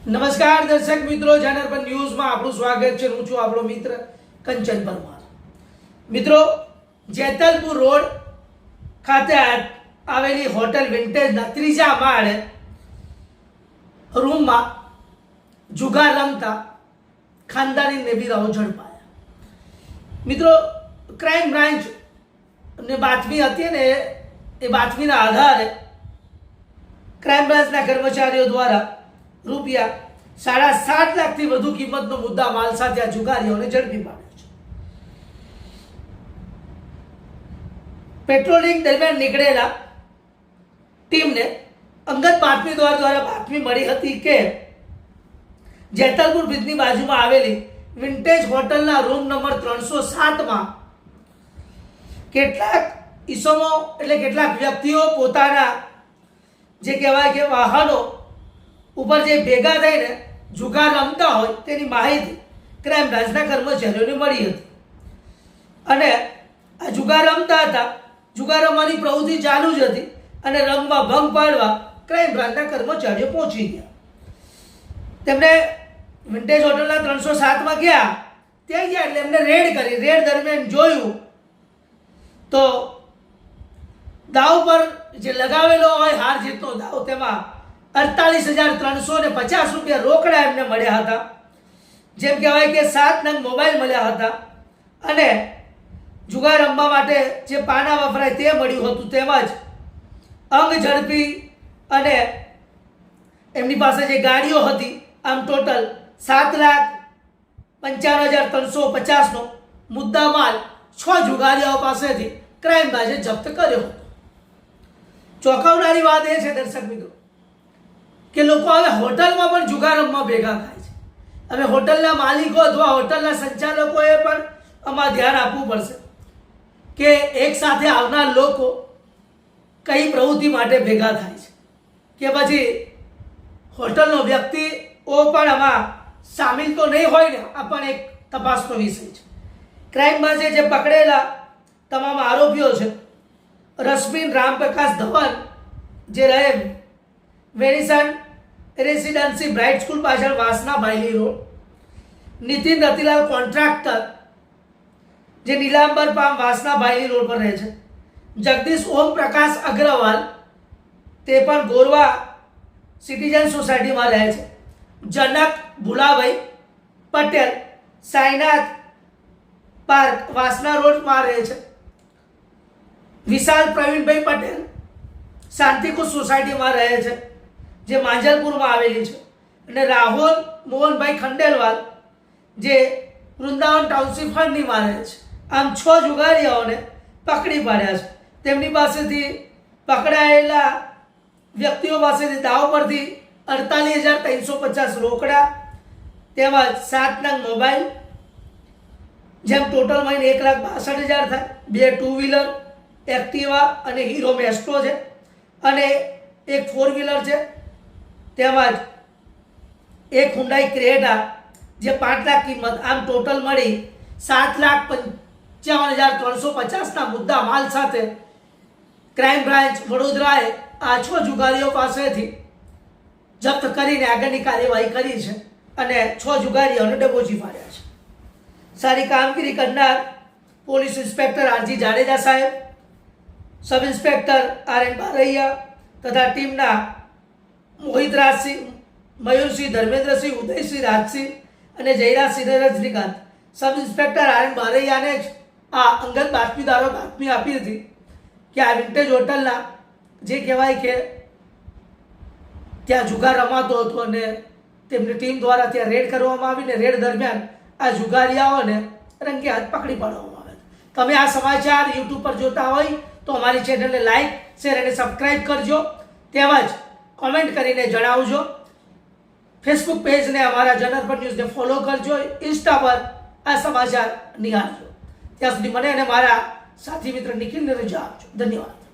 નમસ્કાર દર્શક મિત્રો, ચેનલ પર ન્યૂઝમાં આપણું સ્વાગત છે. હું છું આપણો મિત્ર કંચન પરમાર. મિત્રો, જેતલપુર રોડ ખાતે આવેલી હોટલ વિન્ટેજના ત્રીજા માળે રૂમમાં જુગાર રમતા ખાનદાની નેવીરાઓ ઝડપાયા. મિત્રો, ક્રાઇમ બ્રાન્ચ ને બાતમી હતી ને એ બાતમીના આધારે ક્રાઇમ બ્રાન્ચના કર્મચારીઓ દ્વારા રૂપિયા 7.5 લાખથી વધુ કિંમતનો મુદ્દા માલ સાથે આ જુગારીઓને ઝડપી પાડ્યો છે. પેટ્રોલિંગ દરમિયાન નીકળેલા ટીમને અંગત બાતમીદાર દ્વારા બાતમી મળી હતી કે જેતલપુર બ્રિજની બાજુમાં આવેલી વિન્ટેજ હોટલના રૂમ નંબર 307માં કેટલાક ઈસમો એટલે કેટલાક વ્યક્તિઓ પોતાના જે કહેવાય કે વાહનો ઉપર જે ભેગા થઈને જુગાર રમતા હોય તેની માહિતી ક્રાઇમ બ્રાન્ચના કર્મચારીઓને મળી હતી અને આ જુગાર રમતા હતા. જુગાર રમવાની પ્રવૃત્તિ ચાલુ જ હતી અને રમવા ભંગ પાડવા ક્રાઇમ બ્રાન્ચના કર્મચારીઓ પહોંચી ગયા. તેમણે વિન્ટેજ હોટલના 307માં ગયા. ત્યાં ગયા એટલે એમને રેડ કરી. રેડ દરમિયાન જોયું તો દાવ પર જે લગાવેલો હોય હાર જીતનો દાવ, તેમાં 48,350 રૂપિયા રોકડા એમને મળ્યા હતા. જેમ કહેવાય કે 7 નંગ મોબાઈલ મળ્યા હતા અને જુગાર રમવા માટે જે પાના વપરાય તે મળ્યું હતું. તેમજ અંગ ઝડપી અને એમની પાસે જે ગાડીઓ હતી, આમ ટોટલ 7,55,350નો મુદ્દા માલ 6 જુગારીઓ પાસેથી ક્રાઇમ બ્રાન્ચે જપ્ત કર્યો હતો. ચોંકાવનારી વાત એ છે દર્શક મિત્રો કે લોકો હવે હોટલમાં પણ જુગાર રમવા ભેગા થાય છે. હવે હોટલના માલિકો અથવા હોટલના સંચાલકોએ પણ આમાં ધ્યાન આપવું પડશે કે એક સાથે આવનાર લોકો કઈ પ્રવૃત્તિ માટે ભેગા થાય છે કે પછી હોટલનો વ્યક્તિઓ પણ આમાં સામેલ તો નહીં હોય ને. આ પણ એક તપાસનો વિષય છે. ક્રાઇમ બ્રાન્ચે જે પકડેલા તમામ આરોપીઓ છે, રશ્મિન રામપ્રકાશ ધવન જે રહે વેરિસન રેસિડેન્સી બ્રાઇટ સ્કૂલ પાછળ વાસના બાયલી રોડ, નીતિન રતિલાલ કોન્ટ્રાક્ટર જે નીલાંબર પામ વાસના બાયલી રોડ પર રહે છે, જગદીશ ઓમ પ્રકાશ અગ્રવાલ તે પણ ગોરવા સિટીઝન સોસાયટીમાં રહે છે, જનક ભુલાભાઈ પટેલ સાઈનાથ પાર્ક વાસના રોડમાં રહે છે, વિશાલ પ્રવીણભાઈ પટેલ શાંતિકુંજ સોસાયટીમાં રહે છે જે માંજલપુરમાં આવેલી છે, અને રાહુલ મોહનભાઈ ખંડેલવાલ જે વૃંદાવન ટાઉનશીપ ફળનીમાં રહે છે. આમ 6 જુગારીઓને પકડી પાડ્યા છે. તેમની પાસેથી પકડાયેલા વ્યક્તિઓ પાસેથી દાવ પરથી 48,350 રોકડા તેમજ 7 નંગ મોબાઈલ, જેમ ટોટલ મળીને 1,62,000 થાય. 2 ટુ વ્હીલર એક્ટિવા અને હીરો મેસ્ટ્રો છે અને એક 4 વ્હીલર છે, તેમજ એક હુન્ડાઈ ક્રેટા જે 5 લાખ કિંમત. આમ ટોટલ મળી 7,55,350ના મુદ્દા માલ સાથે ક્રાઇમ બ્રાન્ચ વડોદરાએ આ 6 જુગારીઓ પાસેથી જપ્ત કરીને આગળની કાર્યવાહી કરી છે અને 6 જુગારીઓને દબોચી પાડ્યા છે. સારી કામગીરી કરનાર પોલીસ ઇન્સ્પેક્ટર આરજી જાડેજા સાહેબ, સબ ઇન્સ્પેક્ટર આર.એન. બારૈયા તથા ટીમના મોહિત રાજસિંહ, મયુરસિંહ, ધર્મેન્દ્રસિંહ, ઉદયસિંહ, રાજસિંહ અને જયરાજસિંહ રજનીકાંત, સબ ઇન્સ્પેક્ટર આર.એન. બારૈયાને જ આ અંગત બાતમીદારો બાતમી આપી હતી કે આ વિન્ટેજ હોટલના જે કહેવાય કે ત્યાં જુગાર રમાતો હતો અને તેમની ટીમ દ્વારા ત્યાં રેડ કરવામાં આવીને રેડ દરમિયાન આ જુગારીયાઓને રંગે હાથ પકડી પાડવામાં આવે. તમે આ સમાચાર યુટ્યુબ પર જોતા હોય તો અમારી ચેનલને લાઈક, શેર અને સબસ્ક્રાઈબ કરજો. તેમજ કોમેન્ટ કરીને જણાવજો. ફેસબુક પેજને અમારા જનરપર ન્યૂઝને ફોલો કરજો. ઇન્સ્ટા પર આ સમાચાર નિહાળજો. ત્યાં સુધી મને અને મારા સાથી મિત્ર નિખિલને રજા આપજો. ધન્યવાદ.